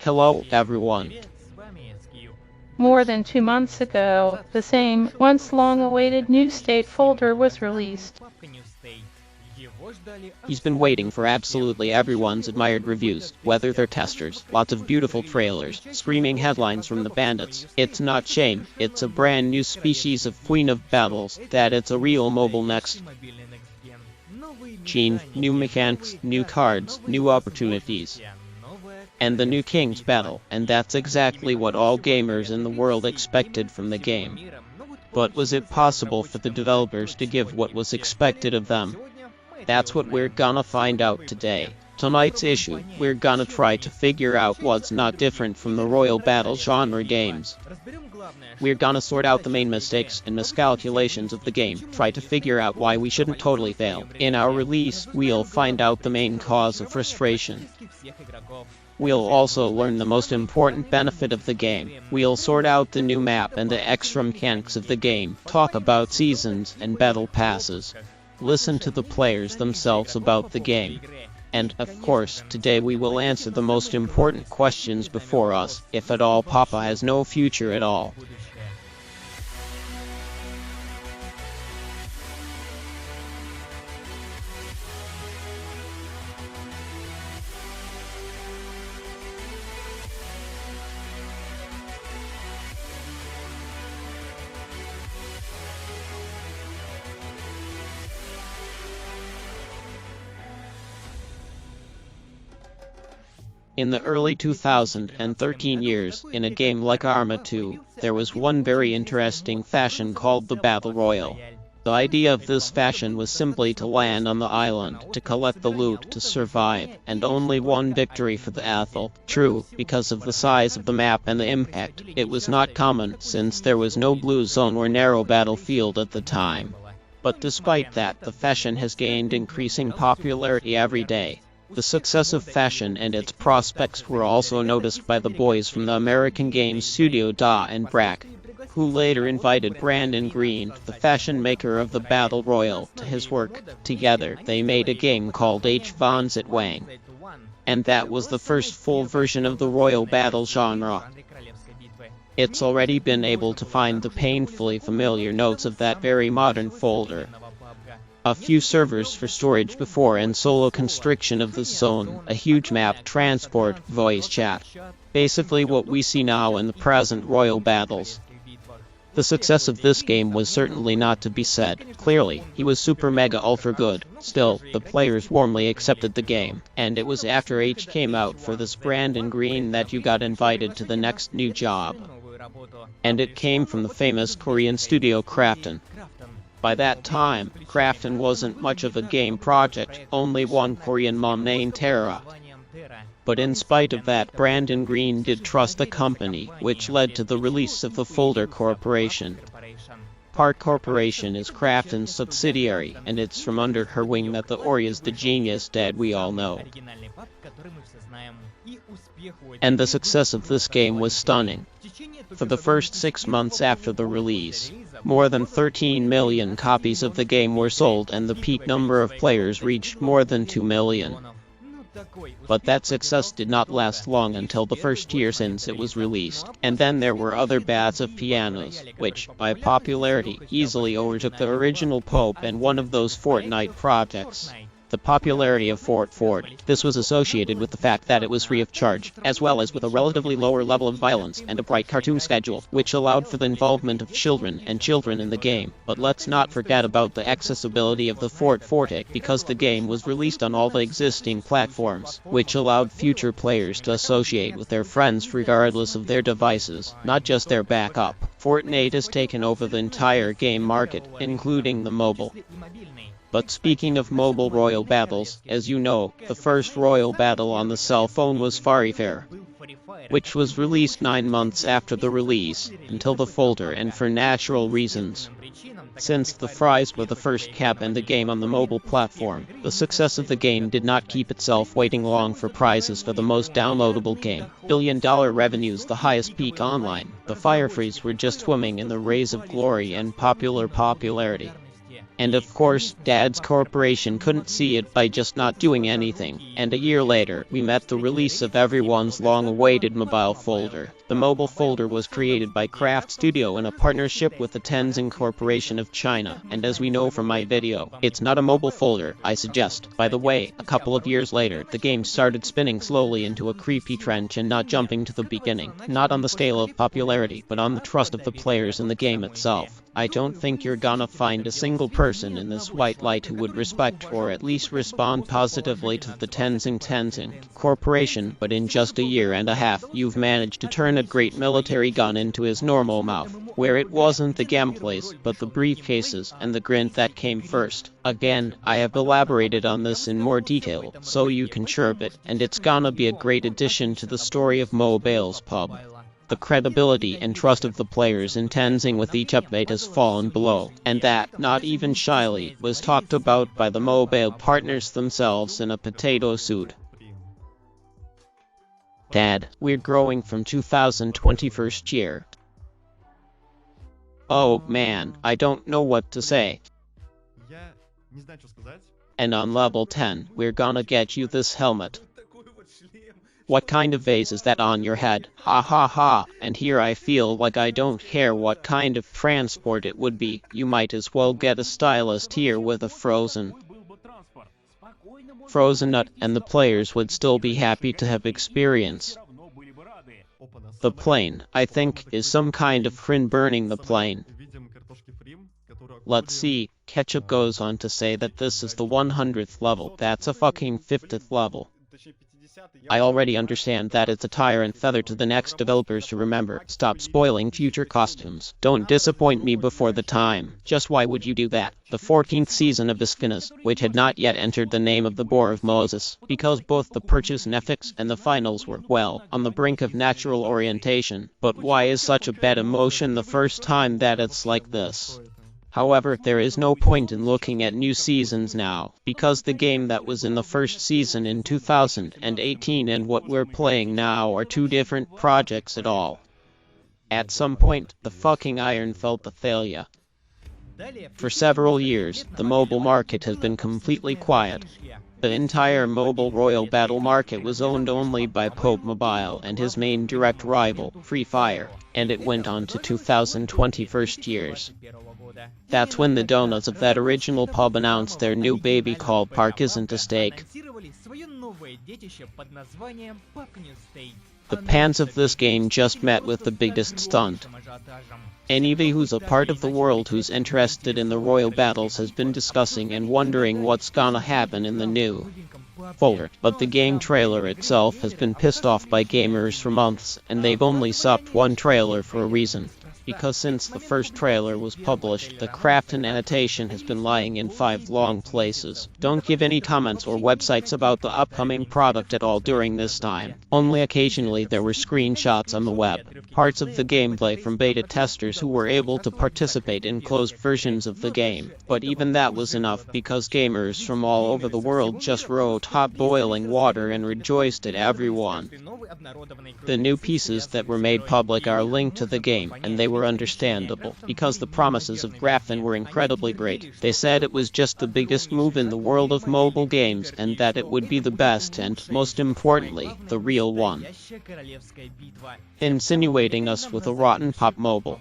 Hello, everyone. More than 2 months ago, the same, once long-awaited New State folder was released. He's been waiting for absolutely everyone's admired reviews, whether they're testers, lots of beautiful trailers, screaming headlines from the bandits. It's not shame, it's a brand new species of Queen of Battles, that it's a real mobile next gen, new mechanics, new cards, new opportunities. And the new King's Battle, and that's exactly what all gamers in the world expected from the game. But was it possible for the developers to give what was expected of them? That's what we're gonna find out today. Tonight's issue, we're gonna try to figure out what's not different from the Royal Battle genre games. We're gonna sort out the main mistakes and miscalculations of the game, try to figure out why we shouldn't totally fail. In our release, we'll find out the main cause of frustration. We'll also learn the most important benefit of the game. We'll sort out the new map and the extra mechanics of the game, talk about seasons and battle passes. Listen to the players themselves about the game. And, of course, today we will answer the most important questions before us, if at all Papa has no future at all. In the early 2013 years, in a game like Arma 2, there was one very interesting fashion called the Battle Royale. The idea of this fashion was simply to land on the island, to collect the loot, to survive, and only one victory for the Athel. True, because of the size of the map and the impact, it was not common, since there was no blue zone or narrow battlefield at the time. But despite that, the fashion has gained increasing popularity every day. The success of fashion and its prospects were also noticed by the boys from the American game studio Da and Brack, who later invited Brandon Green, the fashion maker of the Battle Royale, to his work. Together, they made a game called H. Von Zitwang. And that was the first full version of the Royal Battle genre. It's already been able to find the painfully familiar notes of that very modern folder. A few servers for storage before and solo constriction of the zone, a huge map, transport, voice chat. Basically what we see now in the present Royal Battles. The success of this game was certainly not to be said. Clearly, he was super mega ultra good. Still, the players warmly accepted the game, and it was after H came out for this Brandon Green that you got invited to the next new job. And it came from the famous Korean studio Krafton. By that time, Krafton wasn't much of a game project, only one Korean mom named Tara. But in spite of that, Brandon Green did trust the company, which led to the release of the Folder Corporation. Part Corporation is Krafton's subsidiary, and it's from under her wing that the Ori is the genius dad we all know. And the success of this game was stunning. For the first 6 months after the release, more than 13 million copies of the game were sold and the peak number of players reached more than 2 million. But that success did not last long until the first year since it was released, and then there were other Bats of Pianos, which, by popularity, easily overtook the original Pope and one of those Fortnite projects. The popularity of Fort. This was associated with the fact that it was free of charge, as well as with a relatively lower level of violence and a bright cartoon schedule, which allowed for the involvement of children in the game. But let's not forget about the accessibility of the Forte, because the game was released on all the existing platforms, which allowed future players to associate with their friends regardless of their devices, not just their backup. Fortnite has taken over the entire game market, including the mobile. But speaking of mobile royal battles, as you know, the first royal battle on the cell phone was Farifare, which was released 9 months after the release, until the folder and for natural reasons. Since the fries were the first cap in the game on the mobile platform, the success of the game did not keep itself waiting long for prizes for the most downloadable game. Billion-dollar revenues, the highest peak online. The Firefrees were just swimming in the rays of glory and popularity. And of course, Dad's corporation couldn't see it by just not doing anything. And a year later, we met the release of everyone's long-awaited mobile folder. The mobile folder was created by Craft Studio in a partnership with the Tenzin Corporation of China. And as we know from my video, it's not a mobile folder, I suggest. By the way, a couple of years later, the game started spinning slowly into a creepy trench and not jumping to the beginning. Not on the scale of popularity, but on the trust of the players in the game itself. I don't think you're gonna find a single person in this white light who would respect or at least respond positively to the Tenzin Corporation, but in just a year and a half, you've managed to turn a great military gun into his normal mouth, where it wasn't the gameplays, but the briefcases and the grin that came first. Again, I have elaborated on this in more detail, so you can chirp it, and it's gonna be a great addition to the story of mobile's pub. The credibility and trust of the players in Tenzin with each update has fallen below, and that, not even shyly, was talked about by the mobile partners themselves in a potato suit. Dad, we're growing from 2021st year. Oh man, I don't know what to say. And on level 10, we're gonna get you this helmet. What kind of vase is that on your head? Ha ha ha, and here I feel like I don't care what kind of transport it would be. You might as well get a stylist here with a frozen nut, and the players would still be happy to have experience. The plane, I think, is some kind of Frin burning the plane. Let's see, Ketchup goes on to say that this is the 100th level. That's a fucking 50th level. I already understand that it's a tire and feather to the next developers to remember. Stop spoiling future costumes. Don't disappoint me before the time. Just why would you do that? The 14th season of ESQEP, which had not yet entered the name of the Boar of Moses, because both the purchase Netflix and the finals were, well, on the brink of natural orientation. But why is such a bad emotion the first time that it's like this? However, there is no point in looking at new seasons now, because the game that was in the first season in 2018 and what we're playing now are two different projects at all. At some point, the fucking iron felt the failure. For several years, the mobile market has been completely quiet. The entire mobile Royal Battle market was owned only by Pubg Mobile and his main direct rival, Free Fire, and it went on to 2021st years. That's when the donuts of that original pub announced their new baby called Park Isn't a Steak. The fans of this game just met with the biggest stunt. Anybody who's a part of the world who's interested in the Royal Battles has been discussing and wondering what's gonna happen in the new folder. But the game trailer itself has been pissed off by gamers for months, and they've only subbed one trailer for a reason. Because since the first trailer was published, the craft and annotation has been lying in 5 long places. Don't give any comments or websites about the upcoming product at all during this time. Only occasionally there were screenshots on the web. Parts of the gameplay from beta testers who were able to participate in closed versions of the game. But even that was enough because gamers from all over the world just wrote hot boiling water and rejoiced at everyone. The new pieces that were made public are linked to the game, and they were understandable, because the promises of Grafton were incredibly great. They said it was just the biggest move in the world of mobile games, and that it would be the best and, most importantly, the real one. Insinuating us with a rotten pop mobile.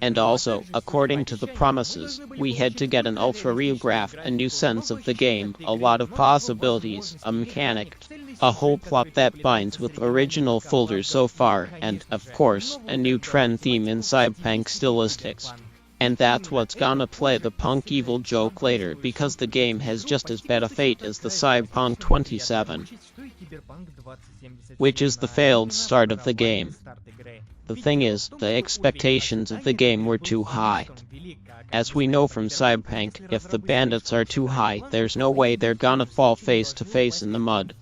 And also, according to the promises, we had to get an ultra-real graph, a new sense of the game, a lot of possibilities, a mechanic, a whole plot that binds with original folders so far, and, of course, a new trend theme in cyberpunk stylistics. And that's what's gonna play the punk evil joke later, because the game has just as bad a fate as the Cyberpunk 27, which is the failed start of the game. The thing is, the expectations of the game were too high. As we know from Cyberpunk, if the bandits are too high, there's no way they're gonna fall face to face in the mud.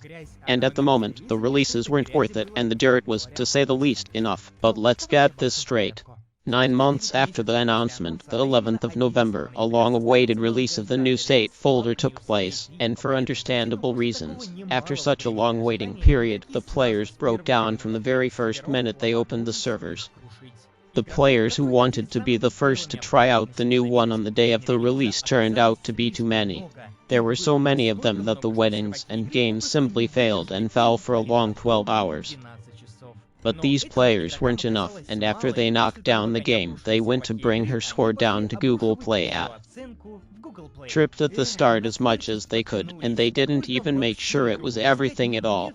And at the moment, the releases weren't worth it, and the dirt was, to say the least, enough. But let's get this straight. 9 months after the announcement, the 11th of November, a long-awaited release of the New State folder took place, and for understandable reasons. After such a long waiting period, the players broke down from the very first minute they opened the servers. The players who wanted to be the first to try out the new one on the day of the release turned out to be too many. There were so many of them that the weddings and games simply failed and fell for a long 12 hours. But these players weren't enough, and after they knocked down the game, they went to bring her score down to Google Play app. Tripped at the start as much as they could, and they didn't even make sure it was everything at all.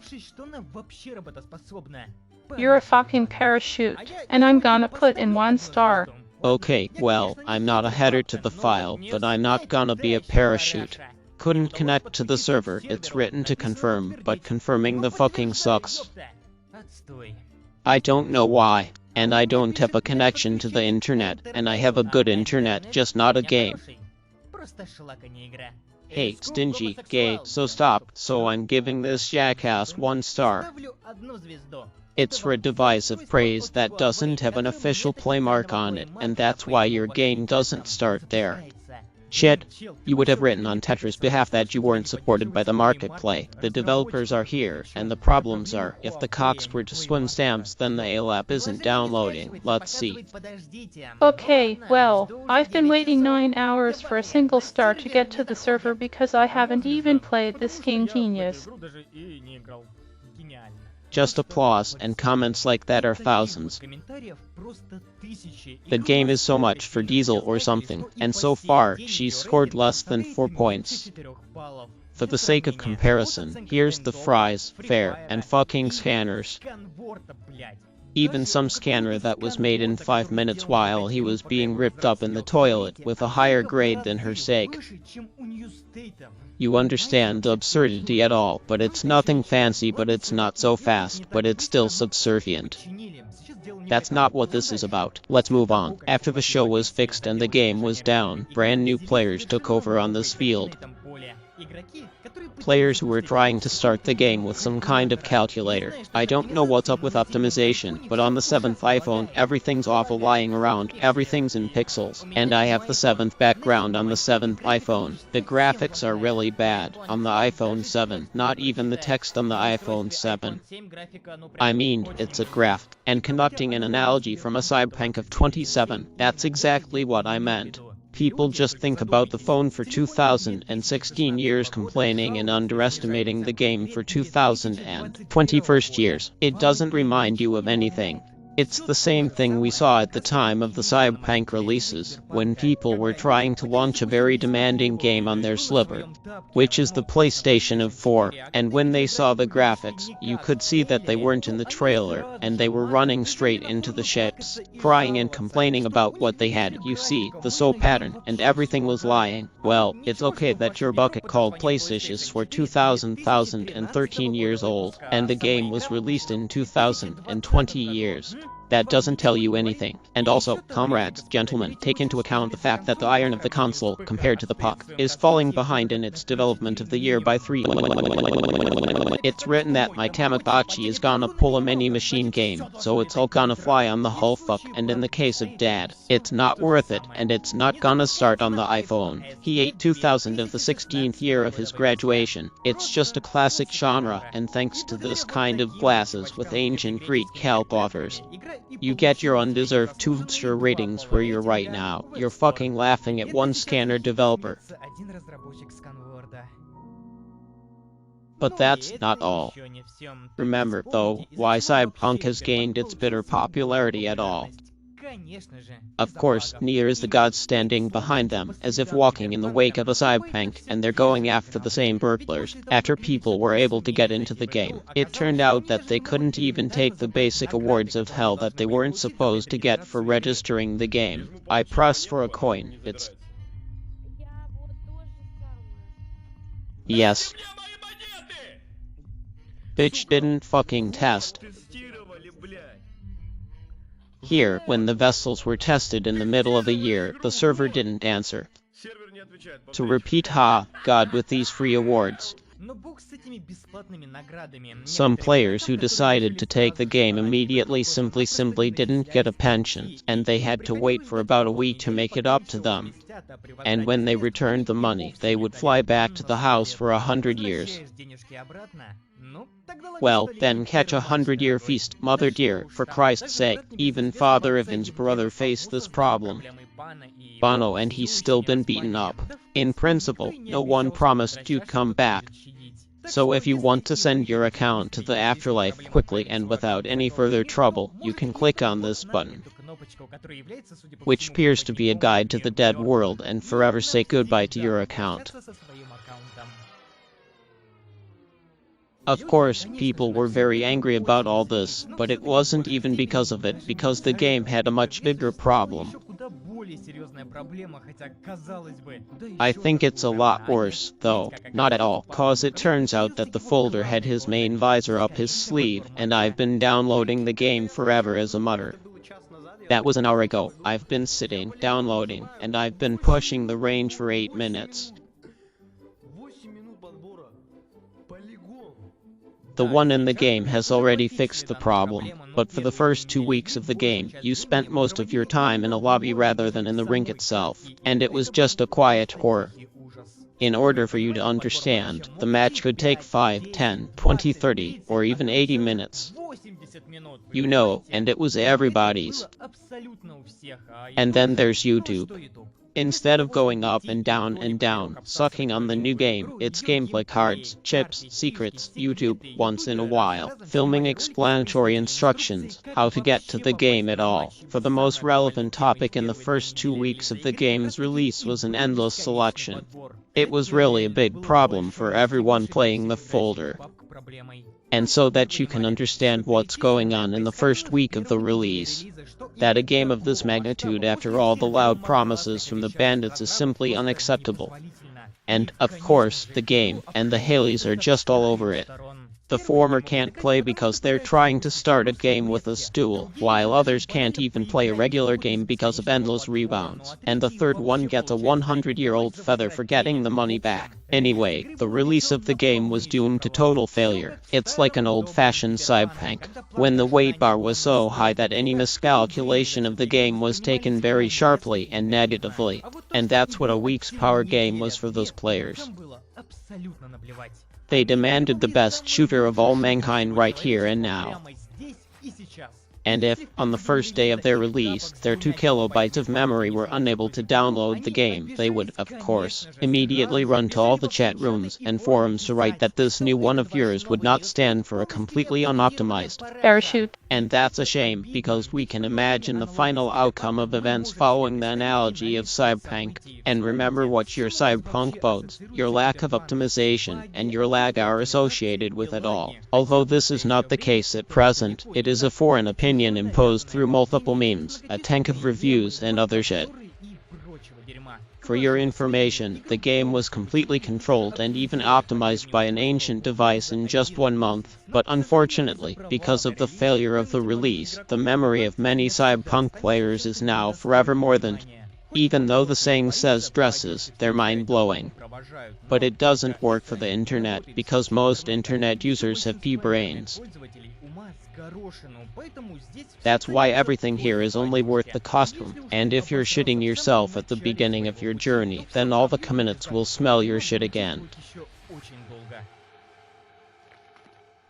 You're a fucking parachute, and I'm gonna put in 1 star. Okay, well, I'm not a header to the file, but I'm not gonna be a parachute. Couldn't connect to the server, it's written to confirm, but confirming the fucking sucks. I don't know why, and I don't have a connection to the internet, and I have a good internet, just not a game. Hey, stingy, gay, so stop, so I'm giving this jackass 1 star. It's for a divisive praise that doesn't have an official play mark on it, and that's why your game doesn't start there. Shit, you would have written on Tetra's behalf that you weren't supported by the marketplace. The developers are here, and the problems are, if the cocks were to swim stamps, then the ALAP isn't downloading. Let's see. Okay, well, I've been waiting 9 hours for a single star to get to the server because I haven't even played this game, genius. Just applause, and comments like that are thousands. The game is so much for Diesel or something, and so far, she's scored less than 4 points. For the sake of comparison, here's the fries, fair, and fucking scanners. Even some scanner that was made in 5 minutes while he was being ripped up in the toilet with a higher grade than her sake. You understand the absurdity at all, but it's nothing fancy, but it's not so fast, but it's still subservient. That's not what this is about. Let's move on. After the show was fixed and the game was down, brand new players took over on this field. Players who were trying to start the game with some kind of calculator. I don't know what's up with optimization, but on the 7th iPhone, everything's awful lying around, everything's in pixels. And I have the 7th background on the 7th iPhone. The graphics are really bad on the iPhone 7, not even the text on the iPhone 7. I mean, it's a graph. And conducting an analogy from a Cyberpunk of 27, that's exactly what I meant. People just think about the phone for 2016 years complaining and underestimating the game for 2021 years. It doesn't remind you of anything. It's the same thing we saw at the time of the Cyberpunk releases, when people were trying to launch a very demanding game on their sliver, which is the PlayStation 4, and when they saw the graphics, you could see that they weren't in the trailer, and they were running straight into the ships, crying and complaining about what they had. You see, the soul pattern, and everything was lying. Well, it's okay that your bucket called PlayStation is for 2013 years old, and the game was released in 2020 years. That doesn't tell you anything. And also, comrades, gentlemen, take into account the fact that the iron of the console, compared to the puck, is falling behind in its development of the year by 3. It's written that my Tamagotchi is gonna pull a mini machine game, so it's all gonna fly on the whole fuck, and in the case of Dad, it's not worth it, and it's not gonna start on the iPhone. He ate 2000 of the 16th year of his graduation. It's just a classic genre, and thanks to this kind of glasses with ancient Greek kelp offers, you get your undeserved 2-star ratings where you're right now. You're fucking laughing at one scanner developer. But that's not all. Remember, though, why Cyberpunk has gained its bitter popularity at all. Of course, Nier is the god standing behind them, as if walking in the wake of a Cyberpunk, and they're going after the same burglars. After people were able to get into the game, it turned out that they couldn't even take the basic awards of hell that they weren't supposed to get for registering the game. I pressed for a coin. It's... Yes. Bitch didn't fucking test. Here, when the vessels were tested in the middle of a year, the server didn't answer. To repeat, God with these free awards. Some players who decided to take the game immediately simply didn't get a pension, and they had to wait for about a week to make it up to them. And when they returned the money, they would fly back to the house for 100 years. Well, then catch 100-year feast, mother dear, for Christ's sake. Even Father Ivan's brother faced this problem. Bono, and he's still been beaten up. In principle, no one promised to come back. So if you want to send your account to the afterlife quickly and without any further trouble, you can click on this button, which appears to be a guide to the dead world, and forever say goodbye to your account. Of course, people were very angry about all this, but it wasn't even because of it, because the game had a much bigger problem. I think it's a lot worse, though. Not at all, cause it turns out that the folder had his main visor up his sleeve, and I've been downloading the game forever as a mutter. That was an hour ago. I've been sitting, downloading, and I've been pushing the range for 8 minutes. The one in the game has already fixed the problem, but for the first 2 weeks of the game, you spent most of your time in a lobby rather than in the ring itself, and it was just a quiet horror. In order for you to understand, the match could take 5, 10, 20, 30, or even 80 minutes. You know, and it was everybody's. And then there's YouTube. Instead of going up and down, sucking on the new game, it's gameplay cards, chips, secrets, YouTube, once in a while, filming explanatory instructions, how to get to the game at all. For the most relevant topic in the first 2 weeks of the game's release was an endless selection. It was really a big problem for everyone playing the folder. And so that you can understand what's going on in the first week of the release, that a game of this magnitude after all the loud promises from the bandits is simply unacceptable. And, of course, the game and the Haleys are just all over it. The former can't play because they're trying to start a game with a stool, while others can't even play a regular game because of endless rebounds, and the third one gets a 100-year-old feather for getting the money back. Anyway, the release of the game was doomed to total failure. It's like an old-fashioned cyberpunk, when the weight bar was so high that any miscalculation of the game was taken very sharply and negatively, and that's what a week's power game was for those players. They demanded the best shooter of all mankind right here and now. And if, on the first day of their release, their 2 kilobytes of memory were unable to download the game, they would, of course, immediately run to all the chat rooms and forums to write that this new one of yours would not stand for a completely unoptimized parachute. And that's a shame, because we can imagine the final outcome of events following the analogy of cyberpunk. And remember what your cyberpunk bodes, your lack of optimization, and your lag are associated with it all. Although this is not the case at present, it is a foreign opinion imposed through multiple memes, a tank of reviews, and other shit. For your information, the game was completely controlled and even optimized by an ancient device in just 1 month, but unfortunately, because of the failure of the release, the memory of many cyberpunk players is now forever more than. Even though the saying says dresses, they're mind-blowing. But it doesn't work for the internet, because most internet users have pea-brains. That's why everything here is only worth the costume, and if you're shitting yourself at the beginning of your journey, then all the communits will smell your shit again.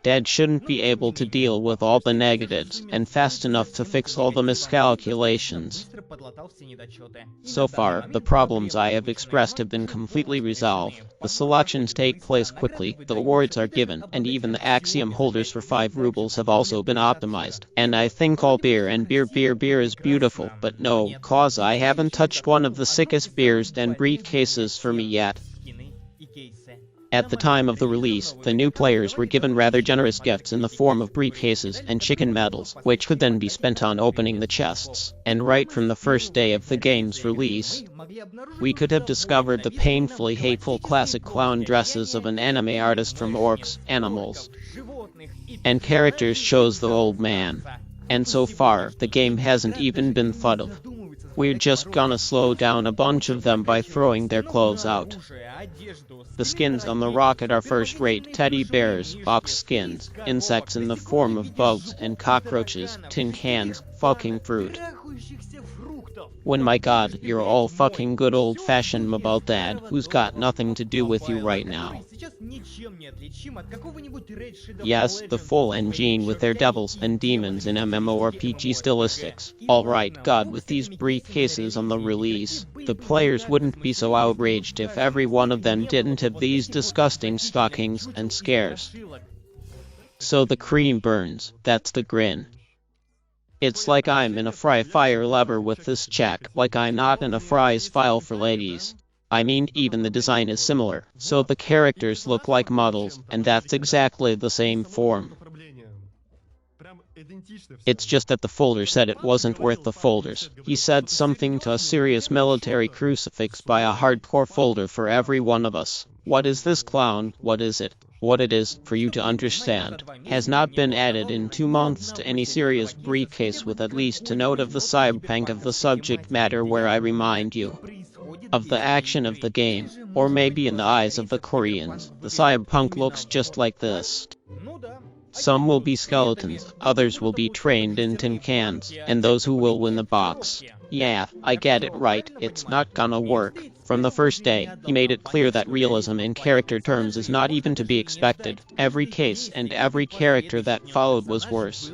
Dad shouldn't be able to deal with all the negatives, and fast enough to fix all the miscalculations. So far, the problems I have expressed have been completely resolved. The selections take place quickly, the awards are given, and even the axiom holders for 5 rubles have also been optimized. And I think all beer and beer is beautiful, but no, cause I haven't touched one of the sickest beers and briefcases for me yet. At the time of the release, the new players were given rather generous gifts in the form of briefcases and chicken medals, which could then be spent on opening the chests. And right from the first day of the game's release, we could have discovered the painfully hateful classic clown dresses of an anime artist from orcs, animals, and characters shows the old man. And so far, the game hasn't even been thought of. We're just gonna slow down a bunch of them by throwing their clothes out. The skins on the rocket are first-rate: teddy bears, box skins, insects in the form of bugs and cockroaches, tin cans, fucking fruit. When my god, you're all fucking good old-fashioned mobile dad who's got nothing to do with you right now. Yes, the full engine with their devils and demons in MMORPG stylistics. Alright, god, with these briefcases on the release, the players wouldn't be so outraged if every one of them didn't have these disgusting stockings and scares. So the cream burns, that's the grin. It's like I'm in a fire lever with this check, like I'm not in a fries file for ladies. I mean, even the design is similar, so the characters look like models, and that's exactly the same form. It's just that the folder said it wasn't worth the folders. He said something to a serious military crucifix by a hardcore folder for every one of us. What is this clown? What is it? What it is, for you to understand, has not been added in 2 months to any serious briefcase with at least a note of the cyberpunk of the subject matter, where I remind you of the action of the game, or maybe in the eyes of the Koreans, the cyberpunk looks just like this. Some will be skeletons, others will be trained in tin cans, and those who will win the box. Yeah, I get it right, it's not gonna work. From the first day, he made it clear that realism in character terms is not even to be expected. Every case and every character that followed was worse.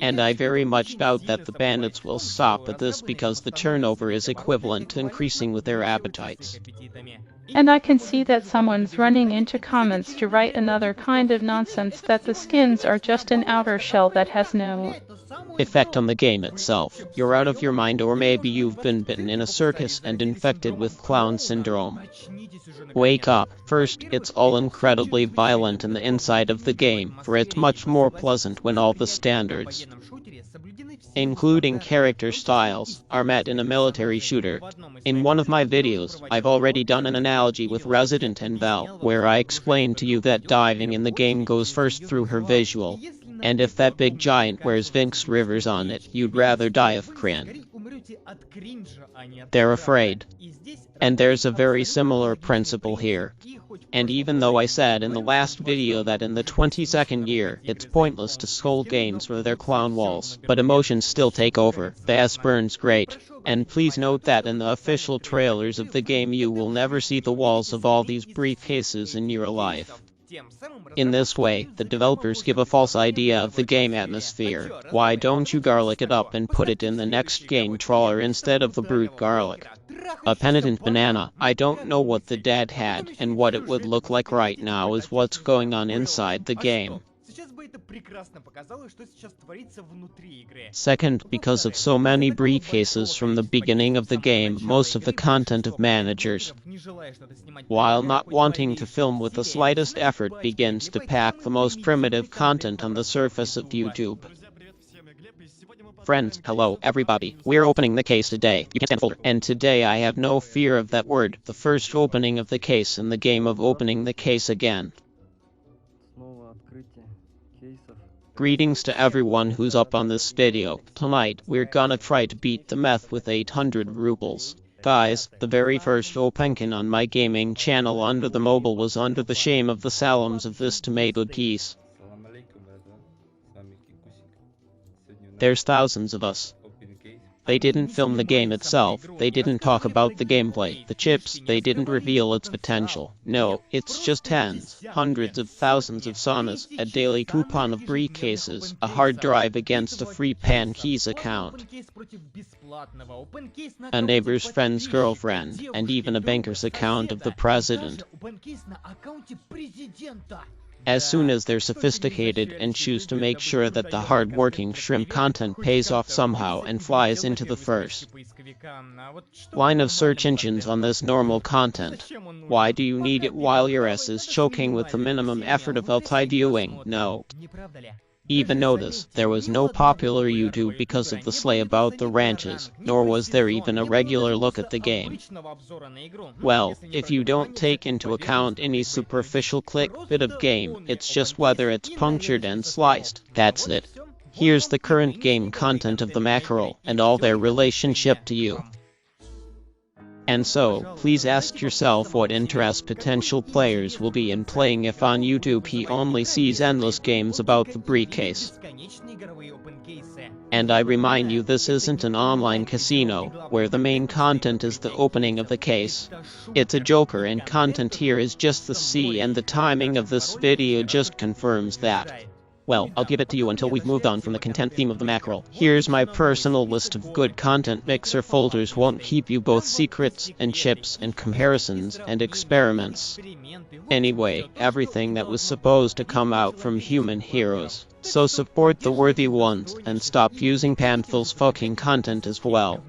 And I very much doubt that the bandits will stop at this, because the turnover is equivalent to increasing with their appetites. And I can see that someone's running into comments to write another kind of nonsense, that the skins are just an outer shell that has no effect on the game itself. You're out of your mind, or maybe you've been bitten in a circus and infected with clown syndrome. Wake up. First, it's all incredibly violent in the inside of the game, for it's much more pleasant when all the standards, including character styles, are met in a military shooter. In one of my videos, I've already done an analogy with Resident Evil, where I explained to you that diving in the game goes first through her visual. And if that big giant wears Vinx Rivers on it, you'd rather die of cringe. They're afraid. And there's a very similar principle here. And even though I said in the last video that in the 22nd year, it's pointless to scold games for their clown walls, but emotions still take over, the S burns great. And please note that in the official trailers of the game you will never see the walls of all these briefcases in your life. In this way, the developers give a false idea of the game atmosphere. Why don't you garlic it up and put it in the next game trawler instead of the brute garlic? A penitent banana. I don't know what the dad had, and what it would look like right now is what's going on inside the game. Second, because of so many briefcases from the beginning of the game, most of the content of managers, while not wanting to film with the slightest effort, begins to pack the most primitive content on the surface of YouTube. Friends, hello everybody, we're opening the case today. You can't stand the folder. And today I have no fear of that word, the first opening of the case in the game of opening the case again. Greetings to everyone who's up on this video. Tonight, we're gonna try to beat the meth with 800 rubles. Guys, the very first opening on my gaming channel under the mobile was under the shame of the salams of this tomato piece. There's thousands of us. They didn't film the game itself, they didn't talk about the gameplay, the chips, they didn't reveal its potential. No, it's just tens, hundreds of thousands of saunas, a daily coupon of briefcases, a hard drive against a free Pankeys account, a neighbor's friend's girlfriend, and even a banker's account of the president. As soon as they're sophisticated and choose to make sure that the hard-working shrimp content pays off somehow and flies into the first line of search engines on this normal content. Why do you need it while your ass is choking with the minimum effort of multi-viewing? No. Even notice, there was no popular YouTube because of the slay about the ranches, nor was there even a regular look at the game. Well, if you don't take into account any superficial click bit of game, it's just whether it's punctured and sliced, that's it. Here's the current game content of the mackerel and all their relationship to you. And so, please ask yourself what interest potential players will be in playing if on YouTube he only sees endless games about the briefcase. And I remind you, this isn't an online casino, where the main content is the opening of the case. It's a joker, and content here is just the C, and the timing of this video just confirms that. Well, I'll give it to you until we've moved on from the content theme of the mackerel. Here's my personal list of good content. Mixer folders won't keep you both secrets and chips and comparisons and experiments. Anyway, everything that was supposed to come out from human heroes. So support the worthy ones and stop using Panthel's fucking content as well.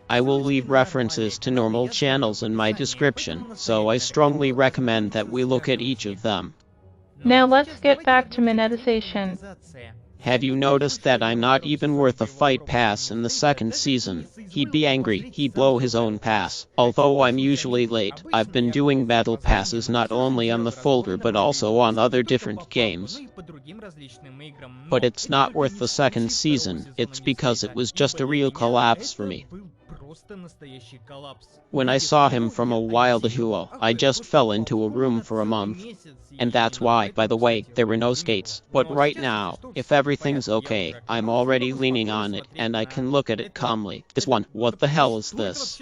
I will leave references to normal channels in my description, so I strongly recommend that we look at each of them. Now let's get back to monetization. Have you noticed that I'm not even worth a fight pass in the second season? He'd be angry, he'd blow his own pass. Although I'm usually late, I've been doing battle passes not only on the folder but also on other different games. But it's not worth the second season, it's because it was just a real collapse for me. When I saw him from a while ago, I just fell into a room for a month. And that's why, by the way, there were no skates. But right now, if everything's okay, I'm already leaning on it, and I can look at it calmly. This one, what the hell is this?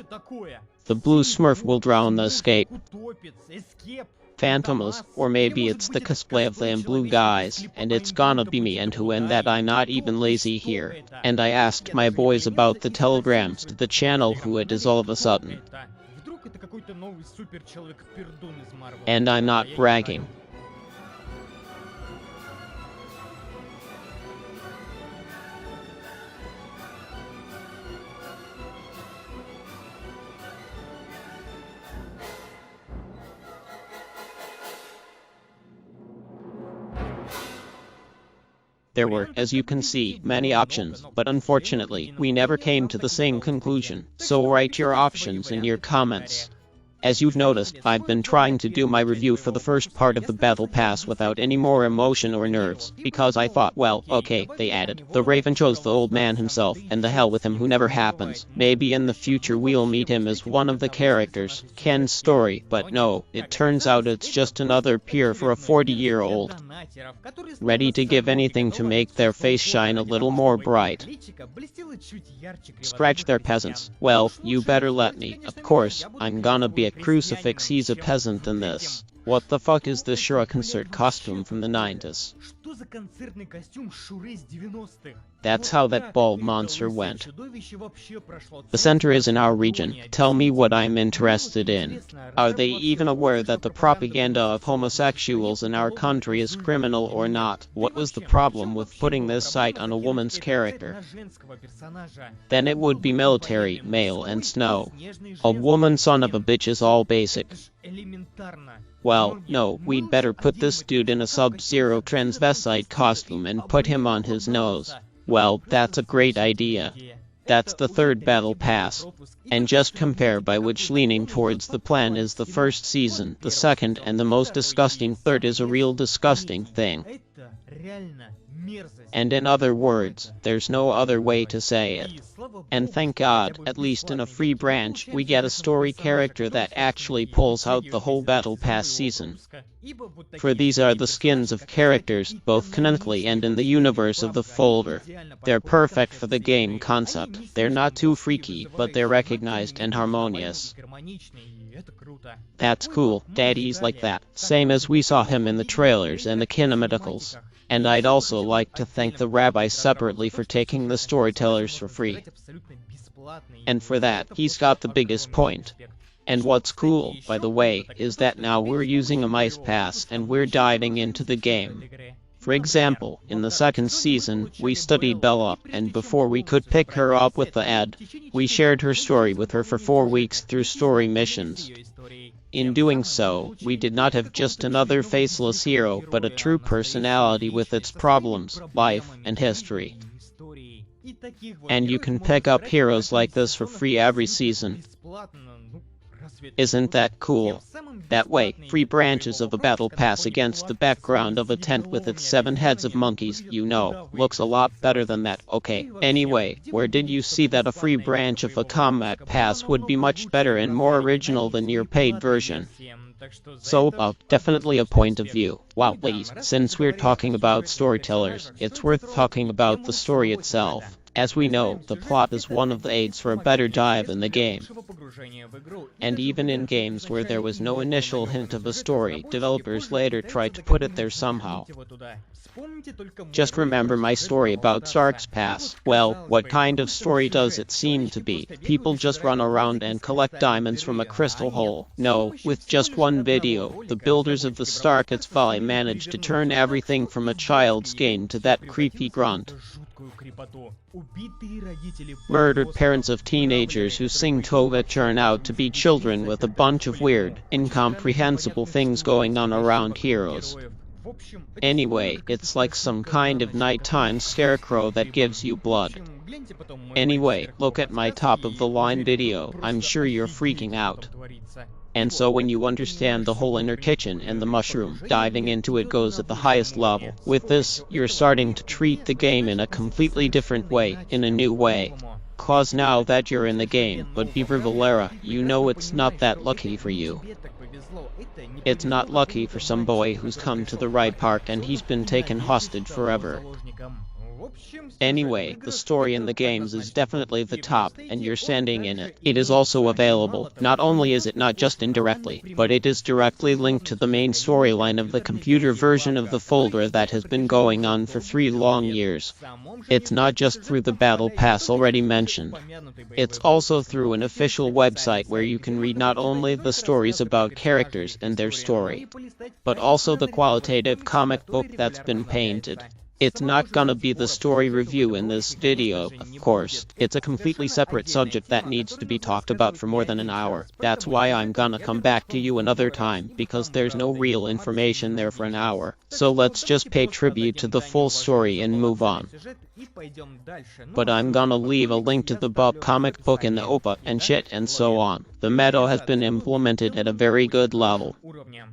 The blue smurf will drown the escape. Phantomas, or maybe it's the cosplay of them blue guys, and it's gonna be me, and who and that I'm not even lazy here. And I asked my boys about the telegrams to the channel who it is all of a sudden. And I'm not bragging. There were, as you can see, many options, but unfortunately, we never came to the same conclusion. So write your options in your comments. As you've noticed, I've been trying to do my review for the first part of the Battle Pass without any more emotion or nerves, because I thought, well, okay, they added. The Raven chose the old man himself, and the hell with him who never happens. Maybe in the future we'll meet him as one of the characters, Ken's story, but no, it turns out it's just another peer for a 40-year-old. Ready to give anything to make their face shine a little more bright. Scratch their peasants. Well, you better let me. Of course, I'm gonna be a crucifix, he's a peasant in this. What the fuck is this? Sure, a concert costume from the 90s. That's how that bald monster went. The center is in our region. Tell me what I'm interested in. Are they even aware that the propaganda of homosexuals in our country is criminal or not? What was the problem with putting this site on a woman's character? Then it would be military, male, and snow. A woman son of a bitch is all basic. Well, no, we'd better put this dude in a Sub-Zero transvestite costume and put him on his nose. Well, that's a great idea. That's the third Battle Pass. And just compare by which leaning towards the plan is the first season, the second and the most disgusting third is a real disgusting thing. And in other words, there's no other way to say it. And thank God, at least in a free branch, we get a story character that actually pulls out the whole Battle Pass season. For these are the skins of characters, both canonically and in the universe of the folder. They're perfect for the game concept. They're not too freaky, but they're recognized and harmonious. That's cool, daddy's like that. Same as we saw him in the trailers and the kinematicals. And I'd also like to thank the rabbi separately for taking the storytellers for free. And for that, he's got the biggest point. And what's cool, by the way, is that now we're using a mice pass and we're diving into the game. For example, in the second season, we studied Bella, and before we could pick her up with the ad, we shared her story with her for 4 weeks through story missions. In doing so, we did not have just another faceless hero, but a true personality with its problems, life, and history. And you can pick up heroes like this for free every season. Isn't that cool? That way, 3 branches of a battle pass against the background of a tent with its 7 heads of monkeys, looks a lot better than that. Okay, anyway, where did you see that a free branch of a combat pass would be much better and more original than your paid version? So, definitely a point of view. Wow, please, since we're talking about storytellers, it's worth talking about the story itself. As we know, the plot is one of the aids for a better dive in the game. And even in games where there was no initial hint of a story, developers later tried to put it there somehow. Just remember my story about Stark's Pass. Well, what kind of story does it seem to be? People just run around and collect diamonds from a crystal hole. No, with just one video, the builders of the Stark's Valley managed to turn everything from a child's game to that creepy grunt. Murdered parents of teenagers who sing Tova turn out to be children with a bunch of weird, incomprehensible things going on around heroes. Anyway, it's like some kind of nighttime scarecrow that gives you blood. Anyway, look at my top-of-the-line video, I'm sure you're freaking out. And so when you understand the whole inner kitchen and the mushroom, diving into it goes at the highest level. With this, you're starting to treat the game in a completely different way, in a new way. Cause now that you're in the game, but Beaver Valera, it's not that lucky for you. It's not lucky for some boy who's come to the right part and he's been taken hostage forever. Anyway, the story in the games is definitely the top, and you're standing in it. It is also available. Not only is it not just indirectly, but it is directly linked to the main storyline of the computer version of the folder that has been going on for 3 long years. It's not just through the Battle Pass already mentioned. It's also through an official website where you can read not only the stories about characters and their story, but also the qualitative comic book that's been painted. It's not gonna be the story review in this video, of course. It's a completely separate subject that needs to be talked about for more than an hour. That's why I'm gonna come back to you another time, because there's no real information there for an hour. So let's just pay tribute to the full story and move on. But I'm gonna leave a link to the Bob comic book in the OPA and shit and so on. The meta has been implemented at a very good level.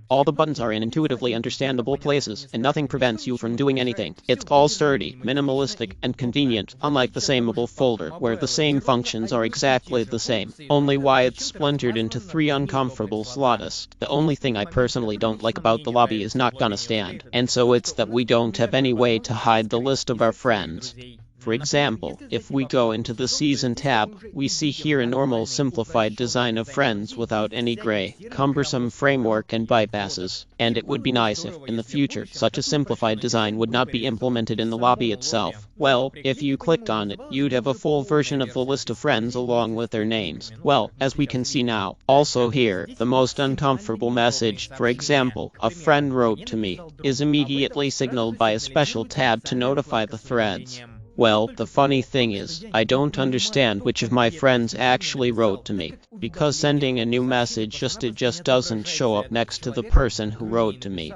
All the buttons are in intuitively understandable places, and nothing prevents you from doing anything. It's all sturdy, minimalistic, and convenient, unlike the sameable folder, where the same functions are exactly the same, only why it's splintered into 3 uncomfortable slots. The only thing I personally don't like about the lobby is not gonna stand, and so it's that we don't have any way to hide the list of our friends. For example, if we go into the Season tab, we see here a normal simplified design of friends without any gray, cumbersome framework and bypasses. And it would be nice if, in the future, such a simplified design would not be implemented in the lobby itself. Well, if you clicked on it, you'd have a full version of the list of friends along with their names. Well, as we can see now. Also here, the most uncomfortable message, for example, a friend wrote to me, is immediately signaled by a special tab to notify the threads. Well, the funny thing is, I don't understand which of my friends actually wrote to me, because sending a new message just doesn't show up next to the person who wrote to me.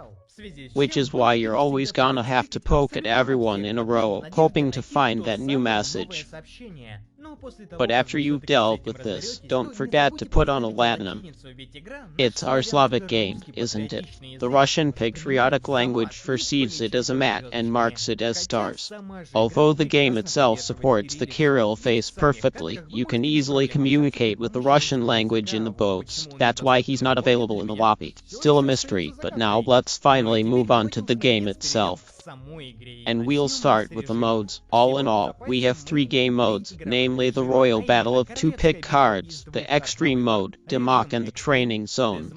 Which is why you're always gonna have to poke at everyone in a row, hoping to find that new message. But after you've dealt with this, don't forget to put on a Latinum. It's our Slavic game, isn't it? The Russian patriotic language perceives it as a mat and marks it as stars. Although the game itself supports the Kirill face perfectly, you can easily communicate with the Russian language in the boats. That's why he's not available in the lobby. Still a mystery, but now let's finally move on to the game itself. And we'll start with the modes. All in all, we have 3 game modes, namely the Royal Battle of 2 pick cards, the Extreme mode, Demok, and the Training Zone.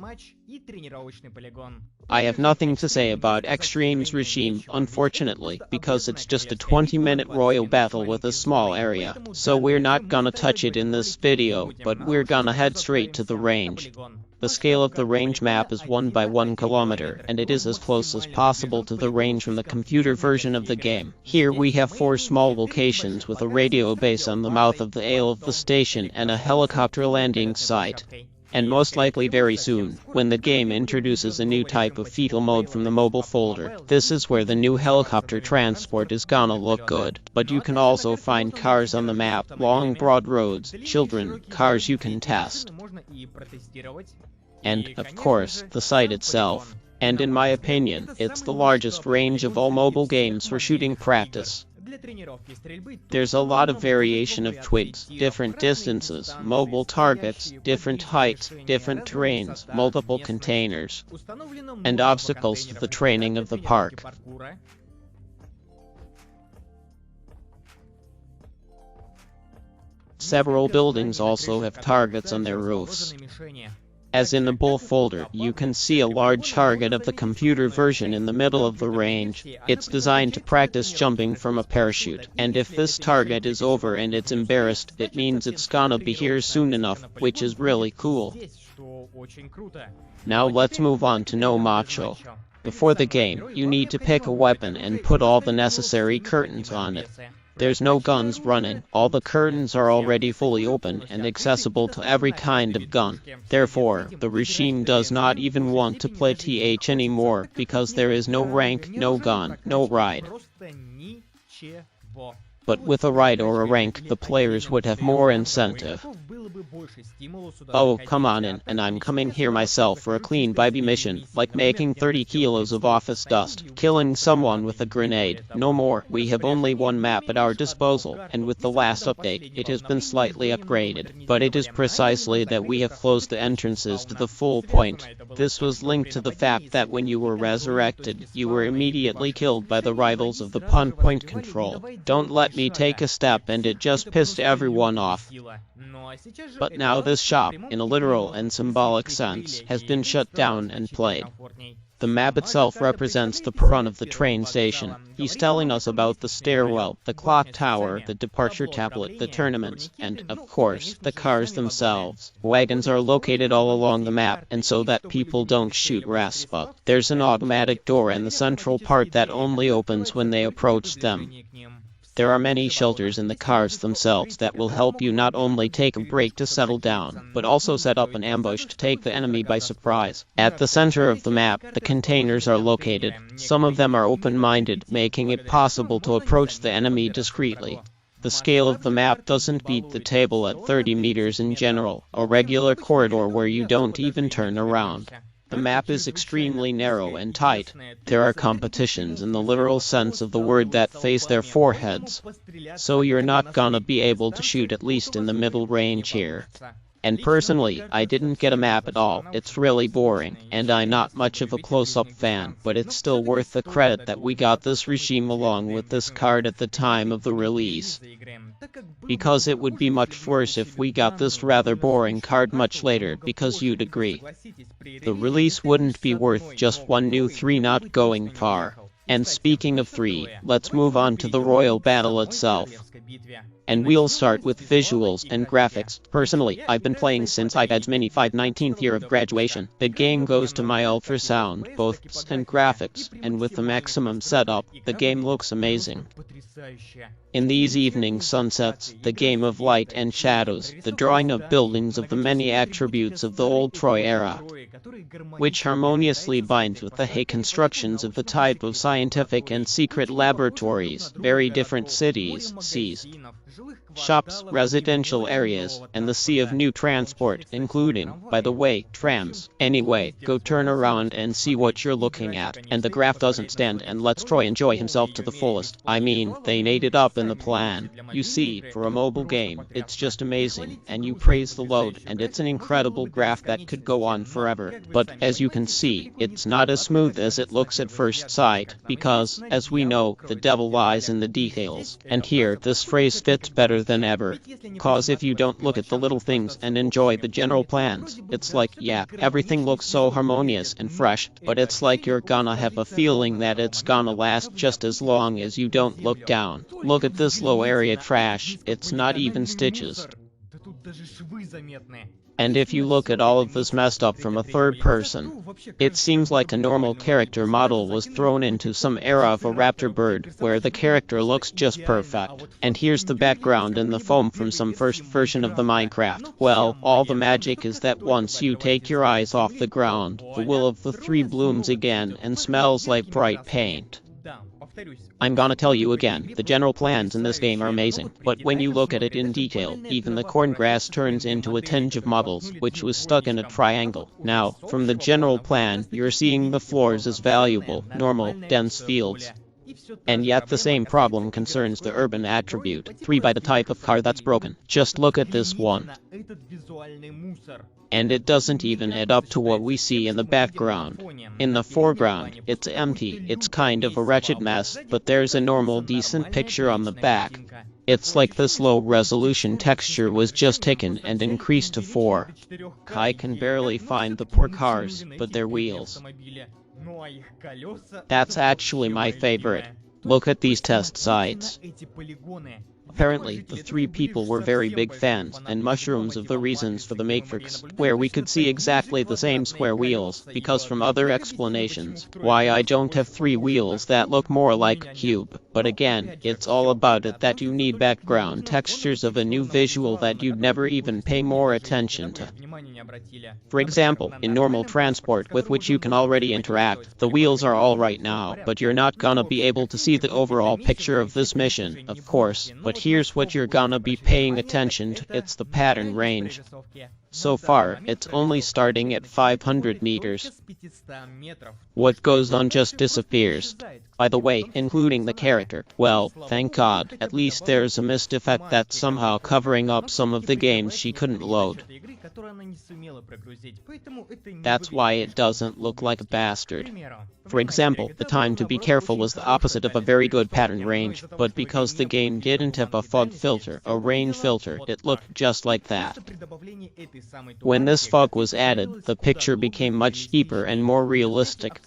I have nothing to say about Extreme's regime, unfortunately, because it's just a 20-minute royal battle with a small area. So we're not gonna touch it in this video, but we're gonna head straight to the range. The scale of the range map is 1 by 1 kilometer, and it is as close as possible to the range from the computer version of the game. Here we have 4 small locations with a radio base on the mouth of the ale of the station and a helicopter landing site. and most likely very soon, when the game introduces a new type of fetal mode from the mobile folder. This is where the new helicopter transport is gonna look good. But you can also find cars on the map, long broad roads, children, cars you can test. And, of course, the site itself. And in my opinion, it's the largest range of all mobile games for shooting practice. There's a lot of variation of twigs, different distances, mobile targets, different heights, different terrains, multiple containers, and obstacles to the training of the park. Several buildings also have targets on their roofs. As in the bull folder, you can see a large target of the computer version in the middle of the range. It's designed to practice jumping from a parachute, and if this target is over and it's embarrassed, it means it's gonna be here soon enough, which is really cool. Now let's move on to No Macho. Before the game, you need to pick a weapon and put all the necessary curtains on it. There's no guns running, all the curtains are already fully open and accessible to every kind of gun. Therefore, the regime does not even want to play TH anymore, because there is no rank, no gun, no ride. But with a ride or a rank, the players would have more incentive. Oh, come on in, and I'm coming here myself for a clean Pubg mission, like making 30 kilos of office dust, killing someone with a grenade. No more, we have only one map at our disposal, and with the last update, it has been slightly upgraded. But it is precisely that we have closed the entrances to the full point. This was linked to the fact that when you were resurrected, you were immediately killed by the rivals of the point control. Don't let me take a step and it just pissed everyone off. But now this shop, in a literal and symbolic sense, has been shut down and played. The map itself represents the front of the train station. He's telling us about the stairwell, the clock tower, the departure tablet, the tournaments, and, of course, the cars themselves. Wagons are located all along the map, and so that people don't shoot Raspa. There's an automatic door in the central part that only opens when they approach them. There are many shelters in the cars themselves that will help you not only take a break to settle down, but also set up an ambush to take the enemy by surprise. At the center of the map, the containers are located. Some of them are open-minded, making it possible to approach the enemy discreetly. The scale of the map doesn't beat the table at 30 meters in general, a regular corridor where you don't even turn around. The map is extremely narrow and tight. There are competitions in the literal sense of the word that face their foreheads. So you're not gonna be able to shoot at least in the middle range here. And personally, I didn't get a map at all. It's really boring, and I'm not much of a close-up fan, but it's still worth the credit that we got this regime along with this card at the time of the release. Because it would be much worse if we got this rather boring card much later, because you'd agree. The release wouldn't be worth just one new 3 not going far. And speaking of 3, let's move on to the Royal Battle itself. And we'll start with visuals and graphics. Personally, I've been playing since iPad's Mini 5 19th year of graduation. The game goes to my ultrasound, both and graphics, and with the maximum setup, the game looks amazing. In these evening sunsets, the game of light and shadows, the drawing of buildings of the many attributes of the old Troy era, which harmoniously binds with the hay constructions of the type of scientific and secret laboratories, very different cities, seas, shops, residential areas, and the sea of new transport, including, by the way, trams. Anyway, go turn around and see what you're looking at. And the graph doesn't stand and lets Troy enjoy himself to the fullest. I mean, they made it up in the plan. You see, for a mobile game, it's just amazing, and you praise the load, and it's an incredible graph that could go on forever. But, as you can see, it's not as smooth as it looks at first sight, because, as we know, the devil lies in the details. And here, this phrase fits better than ever. Cause if you don't look at the little things and enjoy the general plans, it's like, yeah, everything looks so harmonious and fresh, but it's like you're gonna have a feeling that it's gonna last just as long as you don't look down. Look at this low area trash, it's not even stitches. And if you look at all of this messed up from a third person, it seems like a normal character model was thrown into some era of a raptor bird, where the character looks just perfect. And here's the background and the foam from some first version of the Minecraft. Well, all the magic is that once you take your eyes off the ground, the will of the tree blooms again and smells like bright paint. I'm gonna tell you again, the general plans in this game are amazing, but when you look at it in detail, even the corn grass turns into a tinge of muddies, which was stuck in a triangle. Now, from the general plan, you're seeing the floors as valuable, normal, dense fields. And yet the same problem concerns the urban attribute, 3 by the type of car that's broken. Just look at this one. And it doesn't even add up to what we see in the background. In the foreground, it's empty, it's kind of a wretched mess, but there's a normal decent picture on the back. It's like this low-resolution texture was just taken and increased to 4. I can barely find the poor cars, but their wheels. That's actually my favorite. Look at these test sites. Apparently, the 3 people were very big fans and mushrooms of the reasons for the matrix, where we could see exactly the same square wheels, because from other explanations, why I don't have 3 wheels that look more like a cube. But again, it's all about it that you need background textures of a new visual that you'd never even pay more attention to. For example, in normal transport with which you can already interact, the wheels are all right now, but you're not gonna be able to see the overall picture of this mission, of course, but here's what you're gonna be paying attention to, it's the pattern range. So far, it's only starting at 500 meters. What goes on just disappears. By the way, including the character. Well, thank God, at least there's a mist effect that's somehow covering up some of the games she couldn't load. That's why it doesn't look like a bastard. For example, the time to be careful was the opposite of a very good pattern range, but because the game didn't have a fog filter, a range filter, it looked just like that. When this fog was added, the picture became much deeper and more realistic.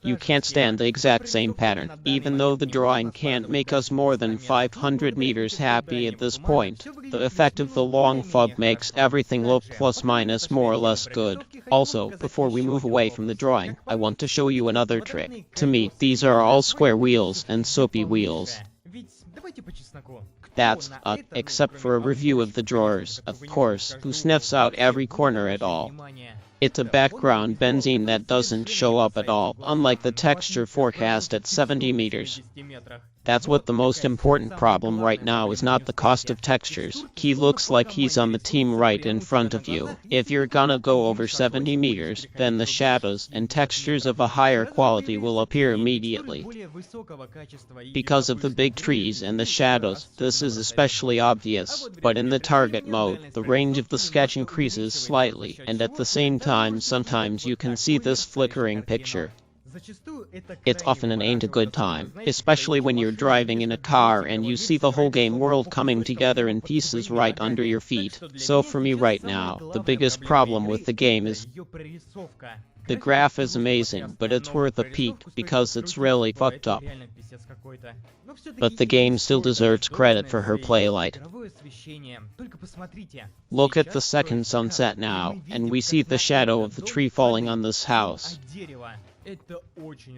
You can't stand the exact same pattern, even though the drawing can't make us more than 500 meters happy at this point. The effect of the long fog makes everything look plus minus more or less good. Also, before we move away from the drawing, I want to show you another trick. To me, these are all square wheels and soapy wheels. That's, except for a review of the drawers, of course, who sniffs out every corner at all. It's a background benzene that doesn't show up at all, unlike the texture forecast at 70 meters. That's what the most important problem right now is, not the cost of textures. He looks like he's on the team right in front of you. If you're gonna go over 70 meters, then the shadows and textures of a higher quality will appear immediately. Because of the big trees and the shadows, this is especially obvious, but in the target mode, the range of the sketch increases slightly, and at the same time sometimes you can see this flickering picture. It's often an ain't a good time, especially when you're driving in a car and you see the whole game world coming together in pieces right under your feet. So for me right now, the biggest problem with the game is the graph is amazing, but it's worth a peek because it's really fucked up. But the game still deserves credit for her playlist. Look at the second sunset now, and we see the shadow of the tree falling on this house.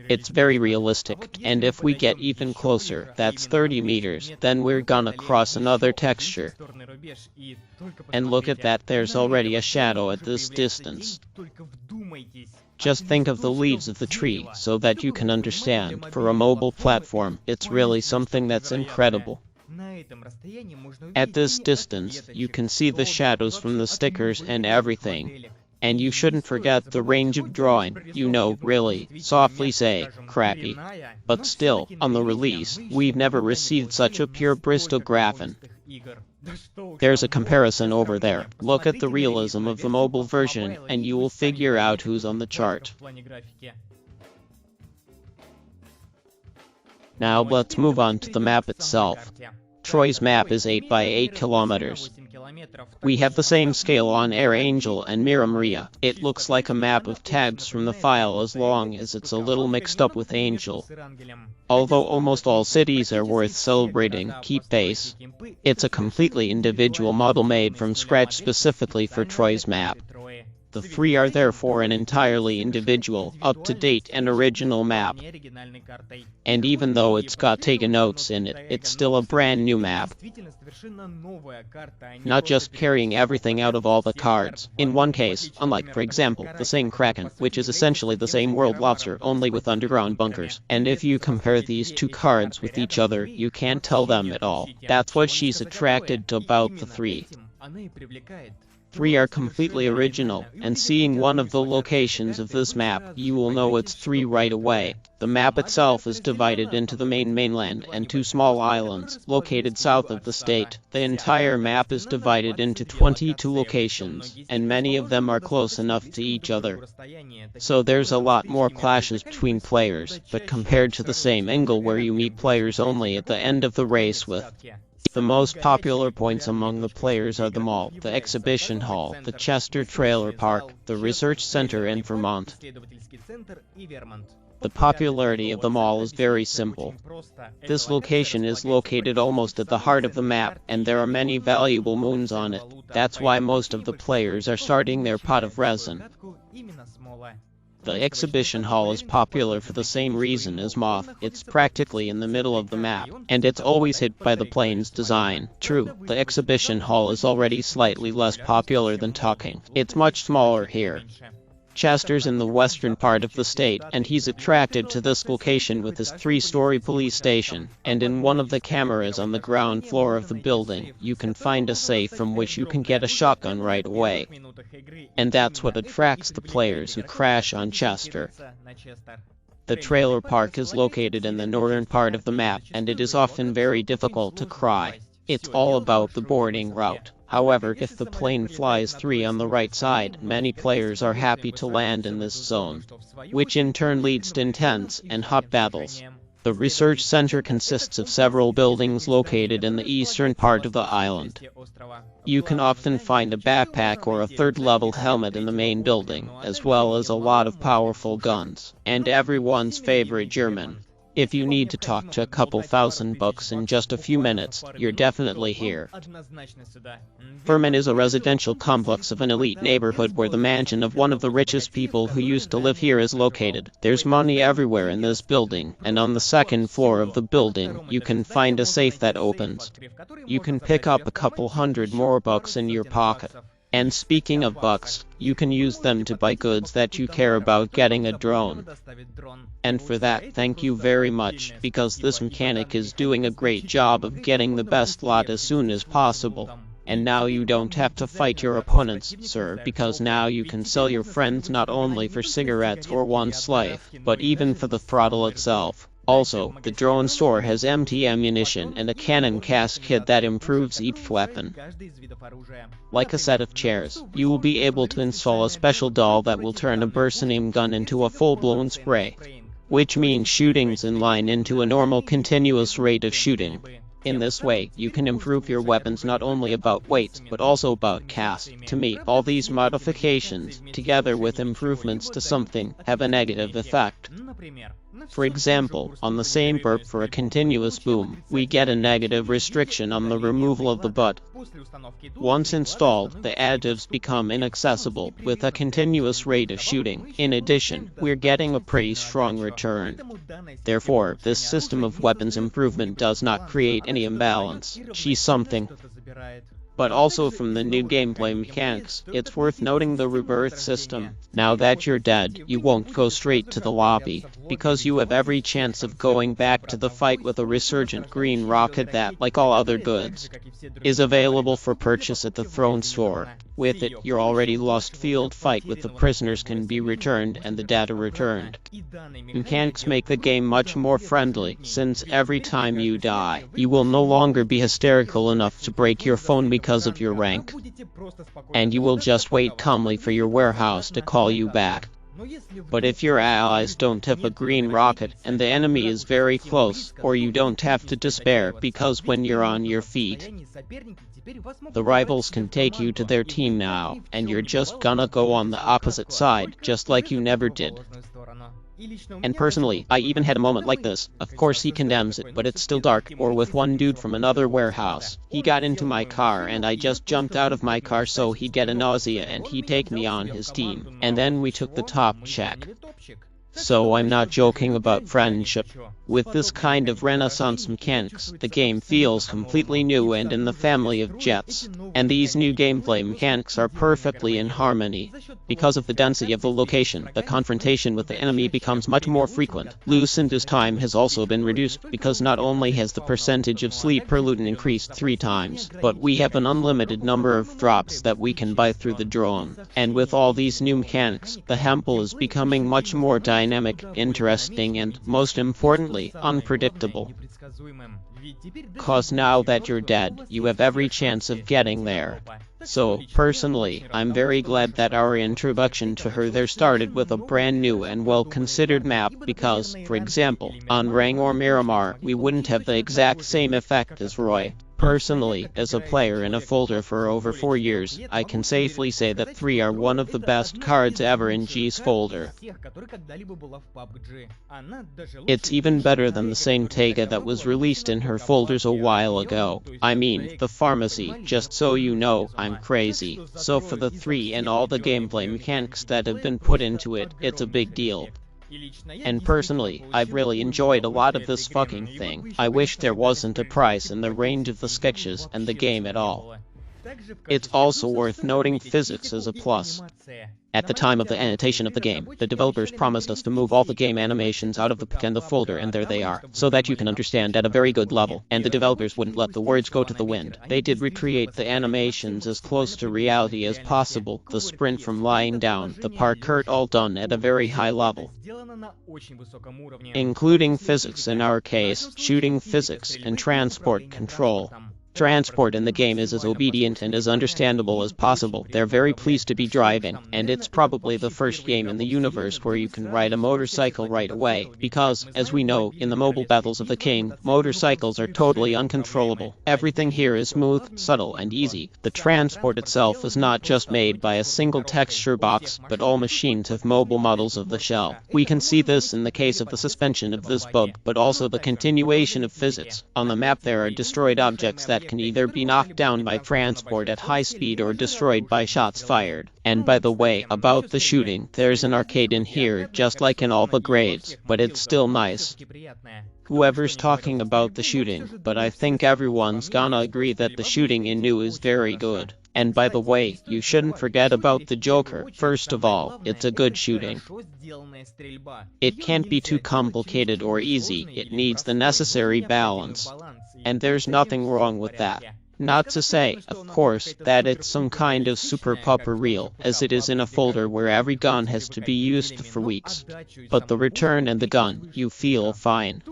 It's very realistic, and if we get even closer, that's 30 meters, then we're gonna cross another texture. And look at that, there's already a shadow at this distance. Just think of the leaves of the tree, so that you can understand. For a mobile platform, it's really something that's incredible. At this distance, you can see the shadows from the stickers and everything. And you shouldn't forget the range of drawing, you know, really, softly say, crappy. But still, on the release, we've never received such a pure Bristol graphing. There's a comparison over there. Look at the realism of the mobile version, and you will figure out who's on the chart. Now let's move on to the map itself. Troy's map is 8 by 8 kilometers. We have the same scale on Air Angel and Mira Maria. It looks like a map of tabs from the file as long as it's a little mixed up with Angel. Although almost all cities are worth celebrating, keep pace. It's a completely individual model made from scratch specifically for Troy's map. The three are therefore an entirely individual, up-to-date and original map. And even though it's got taken notes in it, it's still a brand new map. Not just carrying everything out of all the cards. In one case, unlike, for example, the same Kraken, which is essentially the same World Lobster, only with underground bunkers. And if you compare these two cards with each other, you can't tell them at all. That's what she's attracted to about the three. Three are completely original, and seeing one of the locations of this map, you will know it's three right away. The map itself is divided into the mainland and two small islands, located south of the state. The entire map is divided into 22 locations, and many of them are close enough to each other. So there's a lot more clashes between players, but compared to the same angle where you meet players only at the end of the race with. The most popular points among the players are the mall, the exhibition hall, the Chester Trailer Park, the research center in Vermont. The popularity of the mall is very simple. This location is located almost at the heart of the map, and there are many valuable moons on it. That's why most of the players are starting their pot of resin. The exhibition hall is popular for the same reason as Moth. It's practically in the middle of the map, and it's always hit by the plane's design. True, the exhibition hall is already slightly less popular than Talking. It's much smaller here. Chester's in the western part of the state, and he's attracted to this location with his 3-story police station. And in one of the cameras on the ground floor of the building, you can find a safe from which you can get a shotgun right away. And that's what attracts the players who crash on Chester. The trailer park is located in the northern part of the map, and it is often very difficult to cry. It's all about the boarding route. However, if the plane flies 3 on the right side, many players are happy to land in this zone, which in turn leads to intense and hot battles. The research center consists of several buildings located in the eastern part of the island. You can often find a backpack or a third-level helmet in the main building, as well as a lot of powerful guns, and everyone's favorite German. If you need to talk to a couple thousand bucks in just a few minutes, you're definitely here. Vermont is a residential complex of an elite neighborhood where the mansion of one of the richest people who used to live here is located. There's money everywhere in this building, and on the second floor of the building, you can find a safe that opens. You can pick up a couple hundred more bucks in your pocket. And speaking of bucks, you can use them to buy goods that you care about getting a drone. And for that, thank you very much, because this mechanic is doing a great job of getting the best lot as soon as possible. And now you don't have to fight your opponents, sir, because now you can sell your friends not only for cigarettes or one slave, but even for the throttle itself. Also, the drone store has empty ammunition and a cannon cast kit that improves each weapon. Like a set of chairs, you will be able to install a special doll that will turn a Bersanim gun into a full-blown spray, which means shooting's in line into a normal continuous rate of shooting. In this way, you can improve your weapons not only about weight, but also about cast. To me, all these modifications, together with improvements to something, have a negative effect. For example, on the same burp for a continuous boom, we get a negative restriction on the removal of the butt. Once installed, the additives become inaccessible, with a continuous rate of shooting. In addition, we're getting a pretty strong return. Therefore, this system of weapons improvement does not create any imbalance. She's something. But also from the new gameplay mechanics, it's worth noting the rebirth system. Now that you're dead, you won't go straight to the lobby, because you have every chance of going back to the fight with a resurgent green rocket that, like all other goods, is available for purchase at the throne store. With it, your already lost field fight with the prisoners can be returned and the data returned. Mechanics make the game much more friendly, since every time you die, you will no longer be hysterical enough to break your phone because of your rank, and you will just wait calmly for your warehouse to call you back. But if your allies don't have a green rocket and the enemy is very close, or you don't have to despair because when you're on your feet, the rivals can take you to their team now, and you're just gonna go on the opposite side, just like you never did. And personally, I even had a moment like this. Of course he condemns it, but it's still dark, or with one dude from another warehouse. He got into my car and I just jumped out of my car so he'd get a nausea and he'd take me on his team. And then we took the top check. So I'm not joking about friendship. With this kind of Renaissance mechanics, the game feels completely new and in the family of jets. And these new gameplay mechanics are perfectly in harmony. Because of the density of the location, the confrontation with the enemy becomes much more frequent. Lucinda's time has also been reduced because not only has the percentage of sleep per loot increased 3 times, but we have an unlimited number of drops that we can buy through the drone. And with all these new mechanics, the Temple is becoming much more dynamic, interesting, and, most importantly, unpredictable. Cause now that you're dead, you have every chance of getting there. So, personally, I'm very glad that our introduction to her there started with a brand new and well-considered map because, for example, on Rang or Miramar, we wouldn't have the exact same effect as Roy. Personally, as a player in a folder for over 4 years, I can safely say that 3 are one of the best cards ever in G's folder. It's even better than the same Tega that was released in her folders a while ago. I mean, the pharmacy, just so you know, I'm crazy. So for the 3 and all the gameplay mechanics that have been put into it, it's a big deal. And personally, I've really enjoyed a lot of this fucking thing. I wish there wasn't a price in the range of the sketches and the game at all. It's also worth noting physics is a plus. At the time of the annotation of the game, the developers promised us to move all the game animations out of the Pubg and the folder, and there they are, so that you can understand at a very good level, and the developers wouldn't let the words go to the wind. They did recreate the animations as close to reality as possible, the sprint from lying down, the parkour, all done at a very high level. Including physics in our case, shooting physics, and transport control. Transport in the game is as obedient and as understandable as possible. They're very pleased to be driving, and it's probably the first game in the universe where you can ride a motorcycle right away, because, as we know, in the mobile battles of the game, motorcycles are totally uncontrollable. Everything here is smooth, subtle, and easy. The transport itself is not just made by a single texture box, but all machines have mobile models of the shell. We can see this in the case of the suspension of this bug, but also the continuation of physics. On the map there are destroyed objects that can either be knocked down by transport at high speed or destroyed by shots fired. And by the way, about the shooting, there's an arcade in here just like in all the grades, but it's still nice. Whoever's talking about the shooting, but I think everyone's gonna agree that the shooting in New is very good. And by the way, you shouldn't forget about the Joker. First of all, it's a good shooting. It can't be too complicated or easy, it needs the necessary balance. And there's nothing wrong with that. Not to say, of course, that it's some kind of super puper real, as it is in a folder where every gun has to be used for weeks. But the return and the gun, you feel fine.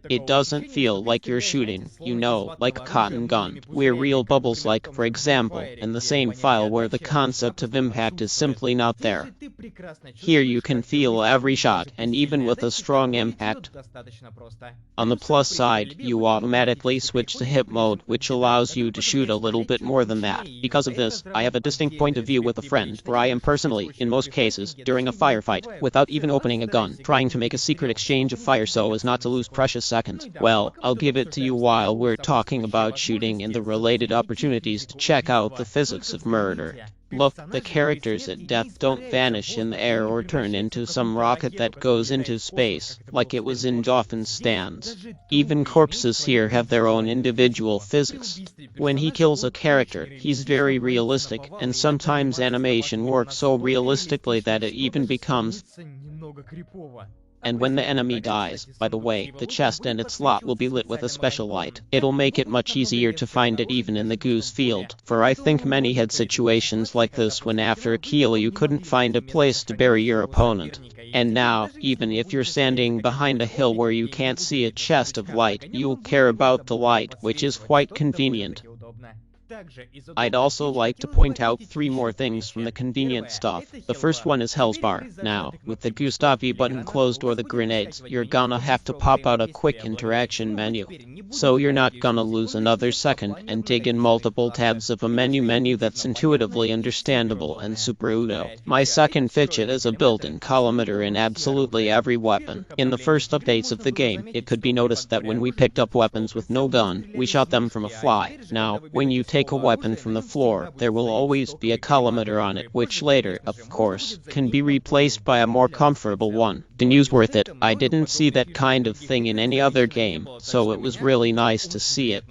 It doesn't feel like you're shooting, you know, like a cotton gun, where real bubbles like, for example, in the same file where the concept of impact is simply not there. Here you can feel every shot, and even with a strong impact. On the plus side, you automatically switch to hip mode, which allows you to shoot a little bit more than that. Because of this, I have a distinct point of view with a friend, where I am personally, in most cases, during a firefight, without even opening a gun, trying to make a secret exchange of fire so as not to lose precious seconds. Well, I'll give it to you while we're talking about shooting and the related opportunities to check out the physics of murder. Look, the characters at death don't vanish in the air or turn into some rocket that goes into space, like it was in Dolphin's Stands. Even corpses here have their own individual physics. When he kills a character, he's very realistic, and sometimes animation works so realistically that it even becomes... And when the enemy dies, by the way, the chest and its slot will be lit with a special light. It'll make it much easier to find it even in the goose field, for I think many had situations like this when after a kill you couldn't find a place to bury your opponent. And now, even if you're standing behind a hill where you can't see a chest of light, you'll care about the light, which is quite convenient. I'd also like to point out 3 more things from the convenient stuff. The first one is Hell's Bar. Now, with the Gustavi button closed or the grenades, you're gonna have to pop out a quick interaction menu. So you're not gonna lose another second and dig in multiple tabs of a menu that's intuitively understandable and super udo. My second fidget is a built-in collimator in absolutely every weapon. In the first updates of the game, it could be noticed that when we picked up weapons with no gun, we shot them from a fly. Now, when you take a weapon from the floor, there will always be a collimator on it, which later, of course, can be replaced by a more comfortable one. The news worth it. I didn't see that kind of thing in any other game, so it was really nice to see it.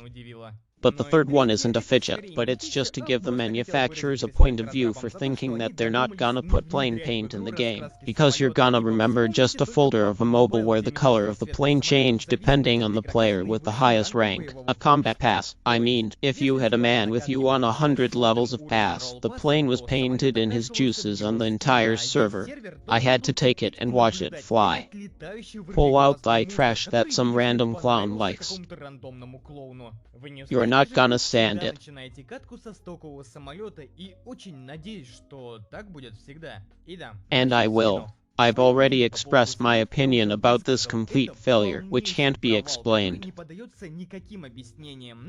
But the third one isn't a fidget, but it's just to give the manufacturers a point of view for thinking that they're not gonna put plain paint in the game, because you're gonna remember just a folder of a mobile where the color of the plane changed depending on the player with the highest rank. A combat pass. I mean, if you had a man with you on 100 levels of pass, the plane was painted in his juices on the entire server. I had to take it and watch it fly. Pull out thy trash that some random clown likes. You're not gonna stand it. And I will. I've already expressed my opinion about this complete failure, which can't be explained.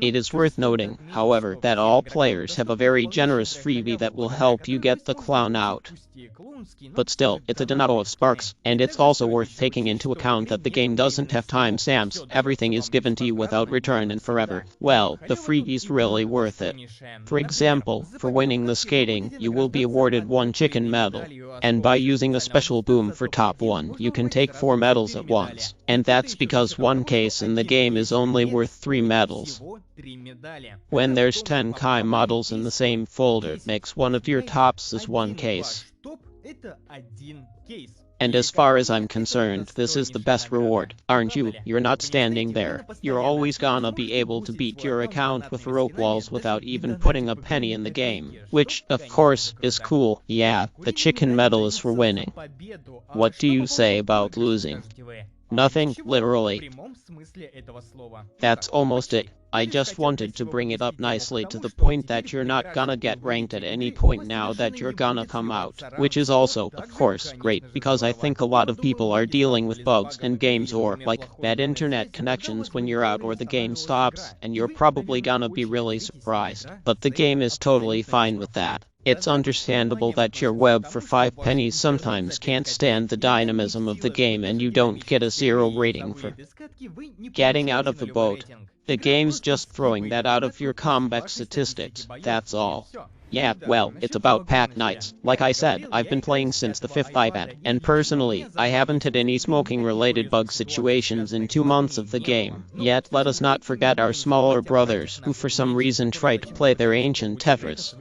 It is worth noting, however, that all players have a very generous freebie that will help you get the clown out. But still, it's a denial of sparks, and it's also worth taking into account that the game doesn't have timestamps. Everything is given to you without return and forever. Well, the freebie's really worth it. For example, for winning the skating, you will be awarded 1 chicken medal, and by using a special boom for top 1, you can take 4 medals at once. And that's because 1 case in the game is only worth 3 medals. When there's 10 Kai models in the same folder, it makes one of your tops as 1 case. And as far as I'm concerned, this is the best reward, aren't you? You're not standing there. You're always gonna be able to beat your account with rope walls without even putting a penny in the game. Which, of course, is cool. Yeah, the chicken medal is for winning. What do you say about losing? Nothing, literally. That's almost it. I just wanted to bring it up nicely to the point that you're not gonna get ranked at any point now that you're gonna come out, which is also, of course, great, because I think a lot of people are dealing with bugs in games or, like, bad internet connections when you're out or the game stops, and you're probably gonna be really surprised. But the game is totally fine with that. It's understandable that your web for 5 pennies sometimes can't stand the dynamism of the game and you don't get a 0 rating for getting out of the boat. The game's just throwing that out of your combat statistics, that's all. Yeah, well, it's about pack nights. Like I said, I've been playing since the 5th iPad, and personally, I haven't had any smoking-related bug situations in 2 months of the game. Yet, let us not forget our smaller brothers, who for some reason tried to play their ancient Tetris.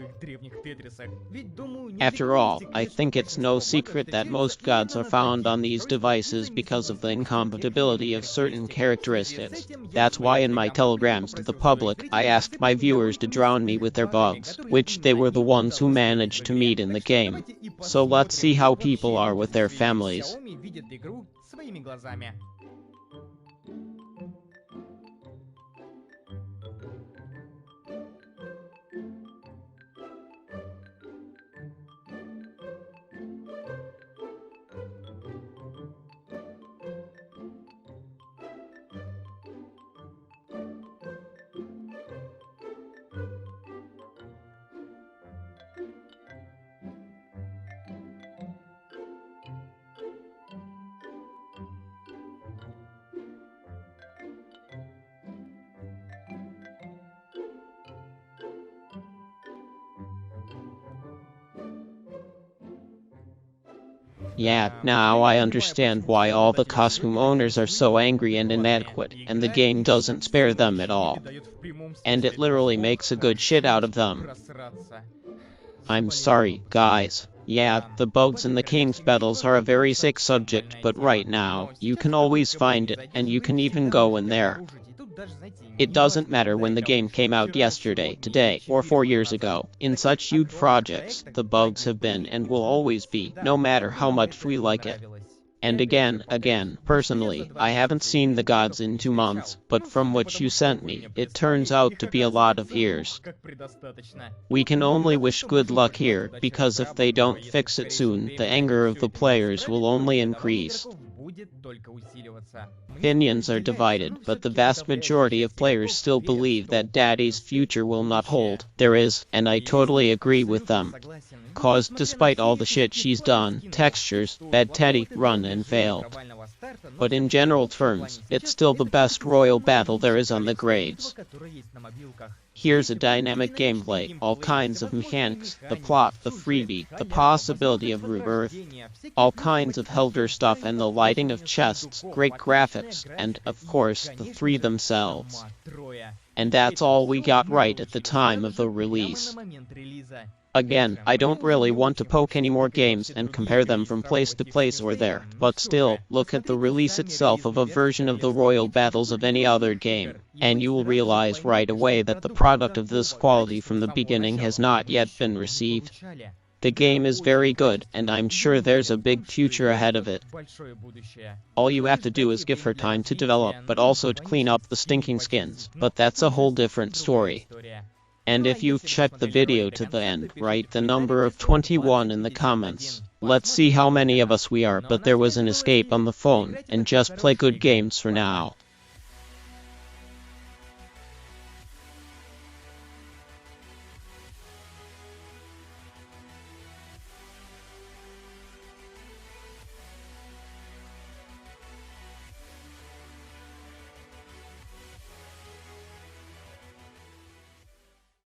After all, I think it's no secret that most gods are found on these devices because of the incompatibility of certain characteristics. That's why in my telegrams to the public, I asked my viewers to drown me with their bugs, which they were the ones who managed to meet in the game. So let's see how people are with their families. Yeah, now I understand why all the costume owners are so angry and inadequate, and the game doesn't spare them at all. And it literally makes a good shit out of them. I'm sorry, guys. Yeah, the bugs in the King's Battles are a very sick subject, but right now, you can always find it, and you can even go in there. It doesn't matter when the game came out yesterday, today, or 4 years ago. In such huge projects, the bugs have been and will always be, no matter how much we like it. And again. Personally, I haven't seen the gods in 2 months, but from what you sent me, it turns out to be a lot of years. We can only wish good luck here, because if they don't fix it soon, the anger of the players will only increase. Opinions are divided, but the vast majority of players still believe that Daddy's future will not hold. There is, and I totally agree with them. Cause despite all the shit she's done, textures, Bad Teddy, run and failed. But in general terms, it's still the best royal battle there is on the grades. Here's a dynamic gameplay, all kinds of mechanics, the plot, the freebie, the possibility of rebirth, all kinds of Helder stuff and the lighting of chests, great graphics, and, of course, the three themselves. And that's all we got right at the time of the release. Again, I don't really want to poke any more games and compare them from place to place or there, but still, look at the release itself of a version of the royal battles of any other game, and you will realize right away that the product of this quality from the beginning has not yet been received. The game is very good, and I'm sure there's a big future ahead of it. All you have to do is give her time to develop, but also to clean up the stinking skins, but that's a whole different story. And if you've checked the video to the end, write the number of 21 in the comments. Let's see how many of us we are, but there was an escape on the phone, and just play good games for now.